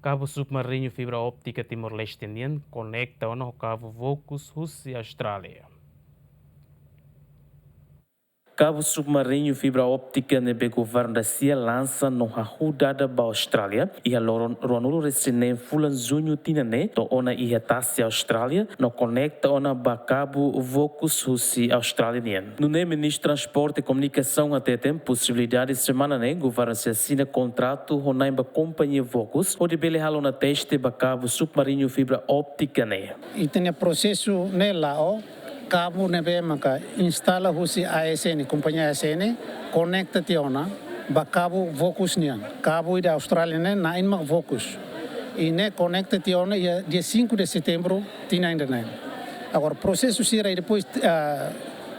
Cabo submarino fibra óptica Timor-Leste indiano conecta ao cabo Vocus, Rússia e Austrália. Cabo submarino fibra óptica nebe governo da CIA lança no rodada ba Austrália e a Ronaldo recém fulan junho tinane to ona ia tassi Austrália no conecta ona ba cabo Vocus Rússia australiano. No nem ministro transporte e comunicação até tem possibilidade de semana né governo se assina contrato honai ba companhia Vocus ou de bele halo na teste ba cabo submarino fibra óptica né. E tem processo nela cabo nebe maka instala husi ASN companhia ASN conecta tiona ba cabo Vocus nian cabo ida Austrália né na inma Vocus e ne conecta tiona dia 5 de setembro tina ainda né agora processo sira e depois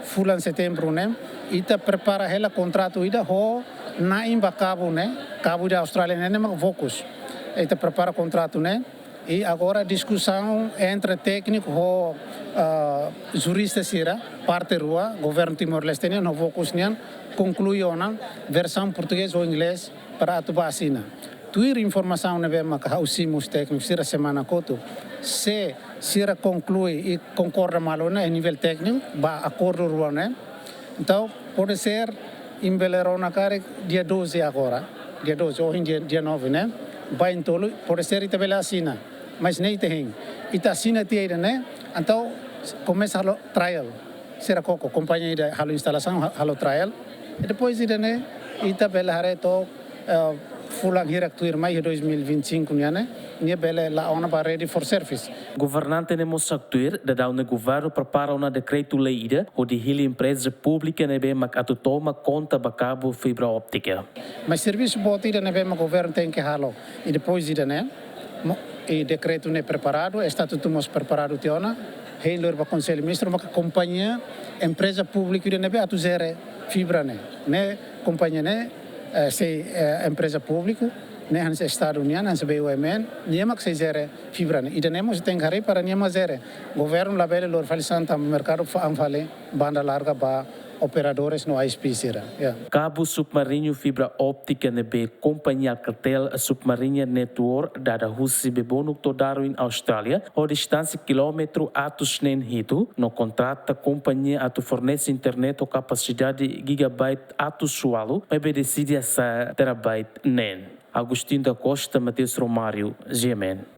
fulan setembro né ita prepara ela contrato ida ho na imba cabo né cabo ida Austrália né ma Vocus ita prepara contrato né e agora discussão entre técnico e jurista sira parte rua governo Timor-Leste no Vocus nian conclui ona versão português ou inglês para atuar assina tuir informação na vema que hausimos técnicos sira semana coto se sira conclui e concorda malona a nível técnico ba acordo rua né então pode ser em Belerona cara dia 12 agora dia 12 ou dia 9 né vai em tolo pode ser itabela assina mas nem tem ita assina tiada né então começa a trial será coco companhia da halo instalação halo trial e depois ida né ita bela hareto fulang hirak tuir mai 2025 né nia bela la ona ba ready for service Governante ne mosaktuir da daun ne governo prepara una decreto lei ida o de hili empresa pública ne be mak atu toma conta ba cabo fibra óptica mas serviço bota ida ne be ma governo tem que halo e depois ida né e decreto ne preparado estatuto mos preparado tiona heilor ba conselho ministro ma companhia empresa pública ida ne be atu zere fibra né companhia né se empresa pública né hans estado união hans BUMN niema que se zere fibra né ida nemos tem que para niema zere governo la bele lor falisanta mercado fale banda larga ba operadores no ISP sira Cabo submarino fibra óptica nebe companhia Alcatel submarina network da Rússia bebonuk to Darwin Austrália o distância quilômetro atos nen hitu no contrata companhia atu fornece internet o capacidade gigabyte atu sualo bebe decide essa terabyte nen Agostinho da Costa Mateus Romário GMN